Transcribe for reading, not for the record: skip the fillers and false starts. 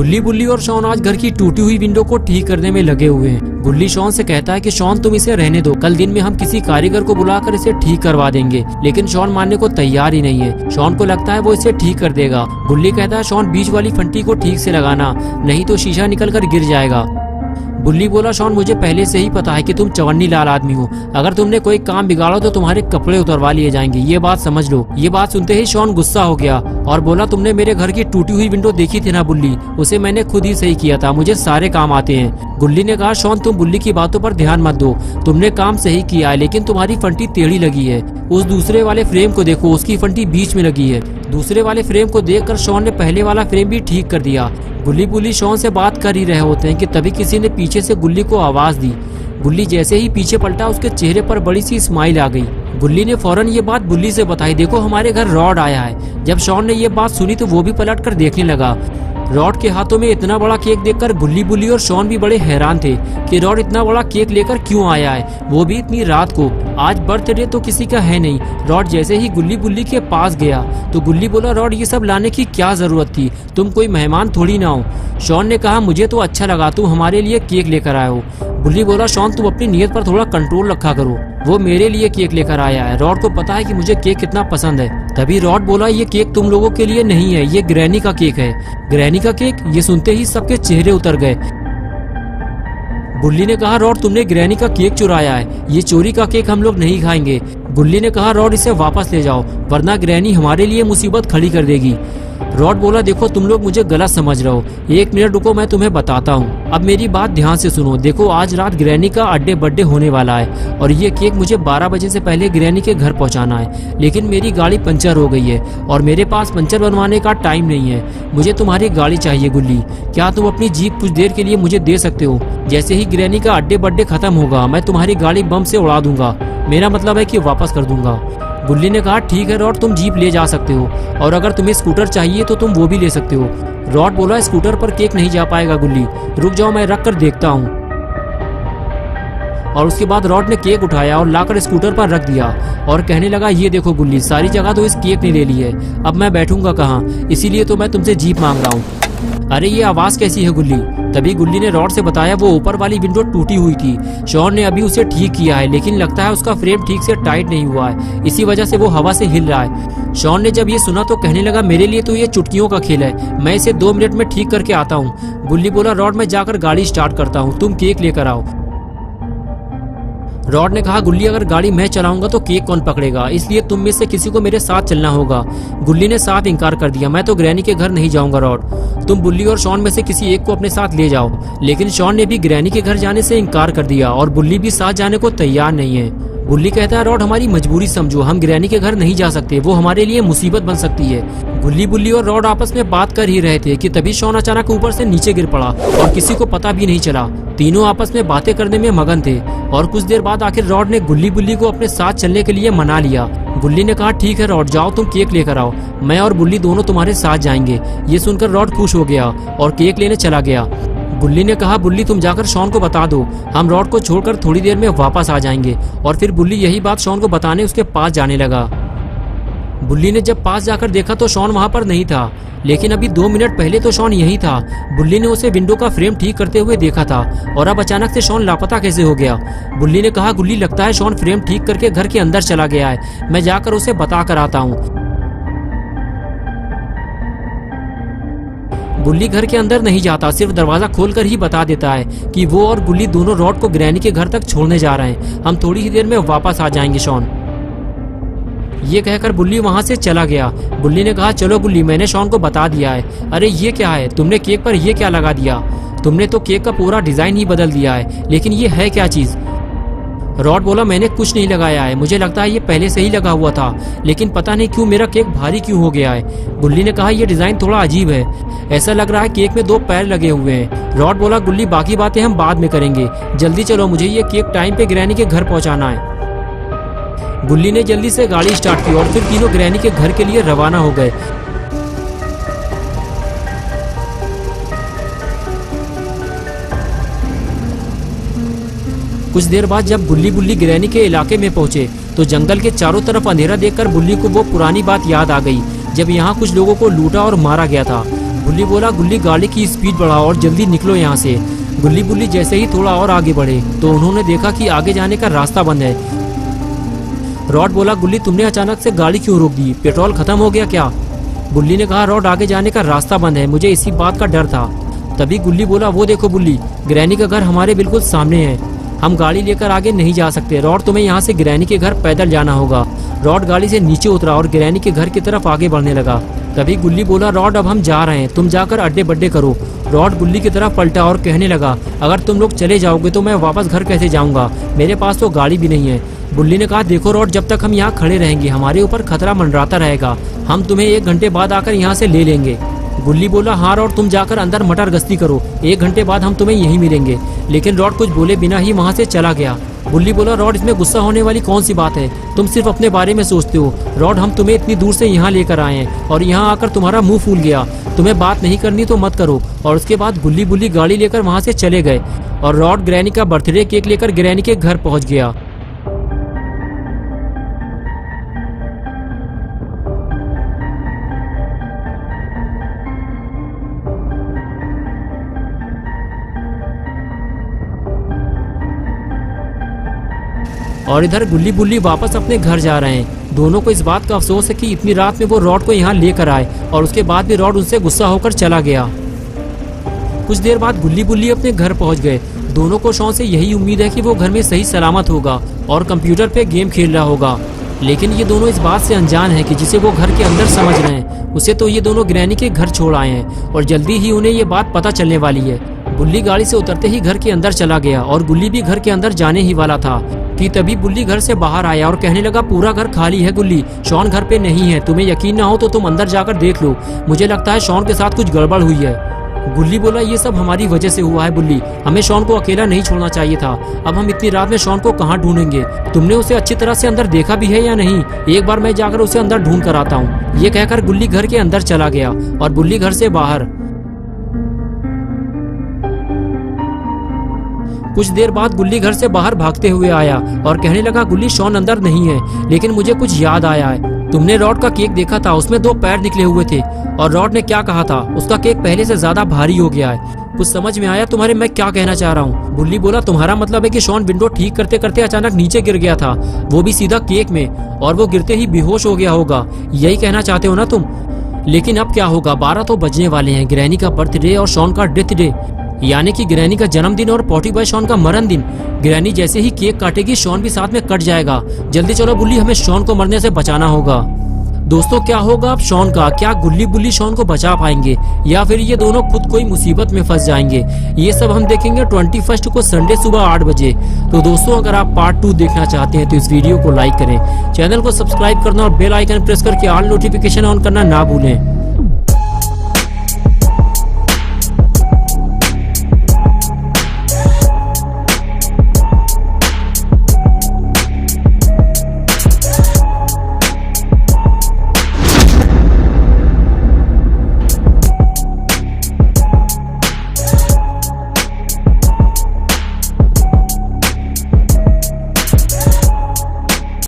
गुल्ली, बुल्ली और शॉन आज घर की टूटी हुई विंडो को ठीक करने में लगे हुए हैं। गुल्ली शॉन से कहता है कि शॉन तुम इसे रहने दो, कल दिन में हम किसी कारीगर को बुलाकर इसे ठीक करवा देंगे। लेकिन शॉन मानने को तैयार ही नहीं है। शॉन को लगता है वो इसे ठीक कर देगा। गुल्ली कहता है शॉन बीच वाली फंटी को ठीक से लगाना, नहीं तो शीशा निकल कर गिर जाएगा। बुल्ली बोला शॉन मुझे पहले से ही पता है कि तुम चवन्नी लाल आदमी हो, अगर तुमने कोई काम बिगाड़ा तो तुम्हारे कपड़े उतरवा लिए जाएंगे, ये बात समझ लो। ये बात सुनते ही शॉन गुस्सा हो गया और बोला तुमने मेरे घर की टूटी हुई विंडो देखी थी ना बुल्ली, उसे मैंने खुद ही सही किया था, मुझे सारे काम आते हैं। गुल्ली ने कहा शॉन तुम बुल्ली की बातों पर ध्यान मत दो, तुमने काम सही किया है लेकिन तुम्हारी फंटी टेढ़ी लगी है। उस दूसरे वाले फ्रेम को देखो, उसकी फंटी बीच में लगी है। दूसरे वाले फ्रेम को देखकर शॉन ने पहले वाला फ्रेम भी ठीक कर दिया। गुल्ली बुल्ली शॉन से बात कर ही रहे होते हैं कि तभी किसी ने पीछे से गुल्ली को आवाज दी। गुल्ली जैसे ही पीछे पलटा उसके चेहरे पर बड़ी सी स्माइल आ गई। गुल्ली ने फौरन ये बात बुल्ली से बताई, देखो हमारे घर रॉड आया है। जब शॉन ने ये बात सुनी तो वो भी पलट कर देखने लगा। रॉड के हाथों में इतना बड़ा केक देखकर गुल्ली, बुल्ली और शॉन भी बड़े हैरान थे कि रॉड इतना बड़ा केक लेकर क्यों आया है, वो भी इतनी रात को। आज बर्थडे तो किसी का है नहीं। रॉड जैसे ही गुल्ली बुल्ली के पास गया तो गुल्ली बोला रॉड ये सब लाने की क्या जरूरत थी, तुम कोई मेहमान थोड़ी ना हो। शॉन ने कहा मुझे तो अच्छा लगा तुम हमारे लिए केक लेकर आए हो। गुल्ली बोला शॉन तुम अपनी नीयत पर थोड़ा कंट्रोल रखा करो, वो मेरे लिए केक लेकर आया है, रॉड को पता है कि मुझे केक कितना पसंद है। तभी रॉड बोला ये केक तुम लोगों के लिए नहीं है, ये ग्रैनी का केक है। ग्रैनी का केक? ये सुनते ही सबके चेहरे उतर गए। बुल्ली ने कहा रॉड तुमने ग्रैनी का केक चुराया है, ये चोरी का केक हम लोग नहीं खाएंगे। गुल्ली ने कहा रॉड इसे वापस ले जाओ वरना ग्रैनी हमारे लिए मुसीबत खड़ी कर देगी। रॉड बोला देखो तुम लोग मुझे गलत समझ रहे हो, एक मिनट रुको मैं तुम्हें बताता हूँ। अब मेरी बात ध्यान से सुनो, देखो आज रात ग्रैनी का बर्थडे होने वाला है और ये केक मुझे 12 बजे से पहले ग्रैनी के घर पहुँचाना है। लेकिन मेरी गाड़ी पंचर हो गई है और मेरे पास पंचर बनवाने का टाइम नहीं है। मुझे तुम्हारी गाड़ी चाहिए गुल्ली, क्या तुम अपनी जीप कुछ देर के लिए मुझे दे सकते हो? जैसे ही ग्रैनी का बर्थडे खत्म होगा मैं तुम्हारी गाड़ी बम से उड़ा दूंगा, मेरा मतलब है कि वापस कर दूंगा। गुल्ली ने कहा ठीक है रॉड तुम जीप ले जा सकते हो और अगर तुम्हें स्कूटर चाहिए तो तुम वो भी ले सकते हो। रॉड बोला स्कूटर पर केक नहीं जा पाएगा गुल्ली, रुक जाओ मैं रख कर देखता हूँ। और उसके बाद रॉड ने केक उठाया और लाकर स्कूटर पर रख दिया और कहने लगा ये देखो गुल्ली सारी जगह तो इस केक ने ले ली है, अब मैं बैठूंगा कहाँ, इसीलिए तो मैं तुमसे जीप मांग रहा हूँ। अरे ये आवाज कैसी है गुल्ली? तभी गुल्ली ने रॉड से बताया वो ऊपर वाली विंडो टूटी हुई थी, शॉन ने अभी उसे ठीक किया है लेकिन लगता है उसका फ्रेम ठीक से टाइट नहीं हुआ है, इसी वजह से वो हवा से हिल रहा है। शॉन ने जब ये सुना तो कहने लगा मेरे लिए तो ये चुटकियों का खेल है, मैं इसे 2 मिनट में ठीक करके आता हूँ। गुल्ली बोला रॉड मैं जाकर गाड़ी स्टार्ट करता हूँ, तुम केक लेकर आओ। रॉड ने कहा गुल्ली अगर गाड़ी मैं चलाऊंगा तो केक कौन पकड़ेगा, इसलिए तुम में से किसी को मेरे साथ चलना होगा। गुल्ली ने साफ इनकार कर दिया, मैं तो ग्रैनी के घर नहीं जाऊंगा रॉड, तुम बुल्ली और शॉन में से किसी एक को अपने साथ ले जाओ। लेकिन शॉन ने भी ग्रैनी के घर जाने से इनकार कर दिया और बुल्ली भी साथ जाने को तैयार नहीं है। बुल्ली कहता है रॉड हमारी मजबूरी समझो, हम ग्रैनी के घर नहीं जा सकते, वो हमारे लिए मुसीबत बन सकती है। गुल्ली, बुल्ली और रॉड आपस में बात कर ही रहे थे कि तभी शॉन अचानक ऊपर से नीचे गिर पड़ा और किसी को पता भी नहीं चला। तीनों आपस में बातें करने में मगन थे और कुछ देर बाद आखिर रॉड ने गुल्ली, बुल्ली को अपने साथ चलने के लिए मना लिया। गुल्ली ने कहा ठीक है रॉड जाओ तुम केक लेकर आओ, मैं और बुल्ली दोनों तुम्हारे साथ जाएंगे। ये सुनकर रॉड खुश हो गया और केक लेने चला गया। गुल्ली ने कहा बुल्ली तुम जाकर शॉन को बता दो, हम रॉड को छोड़कर थोड़ी देर में वापस आ जाएंगे। और फिर बुल्ली यही बात शॉन को बताने उसके पास जाने लगा। बुल्ली ने जब पास जाकर देखा तो शॉन वहां पर नहीं था, लेकिन अभी 2 मिनट पहले तो शॉन यही था। बुल्ली ने उसे विंडो का फ्रेम ठीक करते हुए देखा था और अब अचानक से शॉन लापता कैसे हो गया। बुल्ली ने कहा गुल्ली लगता है शॉन फ्रेम ठीक करके घर के अंदर चला गया है, मैं जाकर उसे बता कर आता हूँ। बुल्ली घर के अंदर नहीं जाता, सिर्फ दरवाजा खोलकर ही बता देता है कि वो और गुल्ली दोनों रॉड को ग्रैनी के घर तक छोड़ने जा रहे हैं, हम थोड़ी ही देर में वापस आ जाएंगे शॉन। ये कहकर बुल्ली वहां से चला गया। बुल्ली ने कहा चलो गुल्ली मैंने शॉन को बता दिया है। अरे ये क्या है, तुमने केक पर ये क्या लगा दिया? तुमने तो केक का पूरा डिजाइन ही बदल दिया है, लेकिन ये है क्या चीज? रॉड बोला मैंने कुछ नहीं लगाया है, मुझे लगता है ये पहले से ही लगा हुआ था, लेकिन पता नहीं क्यों मेरा केक भारी क्यों हो गया है। गुल्ली ने कहा ये डिजाइन थोड़ा अजीब है, ऐसा लग रहा है केक में 2 पैर लगे हुए हैं। रॉड बोला गुल्ली बाकी बातें हम बाद में करेंगे, जल्दी चलो मुझे ये केक टाइम पे ग्रैनी के घर पहुंचाना है। गुल्ली ने जल्दी से गाड़ी स्टार्ट की और फिर तीनों ग्रैनी के घर के लिए रवाना हो गए। कुछ देर बाद जब गुल्ली, बुल्ली ग्रैनी के इलाके में पहुंचे तो जंगल के चारों तरफ अंधेरा देखकर बुल्ली को वो पुरानी बात याद आ गई जब यहाँ कुछ लोगों को लूटा और मारा गया था। बुल्ली बोला, गुल्ली गाड़ी की स्पीड बढ़ाओ और जल्दी निकलो यहाँ से। गुल्ली बुल्ली जैसे ही थोड़ा और आगे बढ़े तो उन्होंने देखा कि आगे जाने का रास्ता बंद है। रॉड बोला, गुल्ली तुमने अचानक से गाड़ी क्यों रोक दी, पेट्रोल खत्म हो गया क्या? गुल्ली ने कहा, रॉड आगे जाने का रास्ता बंद है, मुझे इसी बात का डर था। तभी गुल्ली बोला, वो देखो बुल्ली, ग्रैनी का घर हमारे बिल्कुल सामने है, हम गाड़ी लेकर आगे नहीं जा सकते। रॉड तुम्हें यहाँ से ग्रैनी के घर पैदल जाना होगा। रॉड गाड़ी से नीचे उतरा और ग्रैनी के घर की तरफ आगे बढ़ने लगा। तभी गुल्ली बोला, रॉड अब हम जा रहे हैं, तुम जाकर अड्डे बड्डे करो। रॉड गुल्ली की तरफ पलटा और कहने लगा, अगर तुम लोग चले जाओगे तो मैं वापस घर कैसे जाऊंगा, मेरे पास तो गाड़ी भी नहीं है। बुल्ली ने कहा, देखो रॉड, जब तक हम यहाँ खड़े रहेंगे हमारे ऊपर खतरा मंडराता रहेगा, हम तुम्हें 1 घंटे बाद आकर यहाँ से ले लेंगे। गुल्ली बोला, हाँ रॉड, तुम जाकर अंदर मटर गश्ती करो, 1 घंटे बाद हम तुम्हें यहीं मिलेंगे। लेकिन रॉड कुछ बोले बिना ही वहाँ से चला गया। गुल्ली बोला, रॉड इसमें गुस्सा होने वाली कौन सी बात है, तुम सिर्फ अपने बारे में सोचते हो। रॉड हम तुम्हें इतनी दूर से यहाँ लेकर आए हैं और यहाँ आकर तुम्हारा मुंह फूल गया, तुम्हें बात नहीं करनी तो मत करो। और उसके बाद गुल्ली बुल्ली गाड़ी लेकर वहाँ से चले गए और रॉड ग्रैनी का बर्थडे केक लेकर ग्रैनी के घर पहुँच गया। और इधर गुल्ली बुल्ली वापस अपने घर जा रहे हैं। दोनों को इस बात का अफसोस है कि इतनी रात में वो रॉड को यहाँ लेकर आए और उसके बाद भी रॉड उनसे गुस्सा होकर चला गया। कुछ देर बाद गुल्ली बुल्ली अपने घर पहुँच गए। दोनों को शॉन से यही उम्मीद है कि वो घर में सही सलामत होगा और कंप्यूटर पे गेम खेल रहा होगा। लेकिन ये दोनों इस बात से अनजान है कि जिसे वो घर के अंदर समझ रहे हैं उसे तो ये दोनों ग्रैनी के घर छोड़ आए हैं और जल्दी ही उन्हें ये बात पता चलने वाली है। बुल्ली गाड़ी से उतरते ही घर के अंदर चला गया और गुल्ली भी घर के अंदर जाने ही वाला था कि तभी बुल्ली घर से बाहर आया और कहने लगा, पूरा घर खाली है गुल्ली, शॉन घर पे नहीं है, तुम्हें यकीन ना हो तो तुम अंदर जाकर देख लो, मुझे लगता है शॉन के साथ कुछ गड़बड़ हुई है। गुल्ली बोला, ये सब हमारी वजह से हुआ है बुल्ली, हमें शॉन को अकेला नहीं छोड़ना चाहिए था, अब हम इतनी रात में शॉन को कहाँ ढूंढेंगे, तुमने उसे अच्छी तरह से अंदर देखा भी है या नहीं, एक बार मैं जाकर उसे अंदर ढूंढ कर आता हूँ। ये कहकर गुल्ली घर के अंदर चला गया और बुल्ली घर से बाहर। कुछ देर बाद गुल्ली घर से बाहर भागते हुए आया और कहने लगा, गुल्ली शॉन अंदर नहीं है, लेकिन मुझे कुछ याद आया है, तुमने रॉड का केक देखा था, उसमें 2 पैर निकले हुए थे और रॉड ने क्या कहा था, उसका केक पहले से ज्यादा भारी हो गया है। कुछ समझ में आया तुम्हारे मैं क्या कहना चाह रहा हूँ? बुल्ली बोला, तुम्हारा मतलब है कि शॉन विंडो ठीक करते करते अचानक नीचे गिर गया था, वो भी सीधा केक में, और वो गिरते ही बेहोश हो गया होगा, यही कहना चाहते हो ना तुम? लेकिन अब क्या होगा, 12 तो बजने वाले हैं, ग्रैनी का बर्थडे और शॉन का डेथ डे, यानी कि ग्रैनी का जन्मदिन और पॉटी बॉय शॉन का मरण दिन। ग्रैनी जैसे ही केक काटेगी शॉन भी साथ में कट जाएगा। जल्दी चलो बुल्ली, हमें शॉन को मरने से बचाना होगा। दोस्तों क्या होगा अब शॉन का, क्या गुल्ली बुल्ली शॉन को बचा पाएंगे या फिर ये दोनों खुद कोई मुसीबत में फंस जाएंगे? ये सब हम देखेंगे 21 को संडे सुबह 8 बजे। तो दोस्तों अगर आप पार्ट 2 देखना चाहते हैं तो इस वीडियो को लाइक करें, चैनल को सब्सक्राइब करना और बेल आइकन प्रेस करके ऑल नोटिफिकेशन ऑन करना ना भूलें।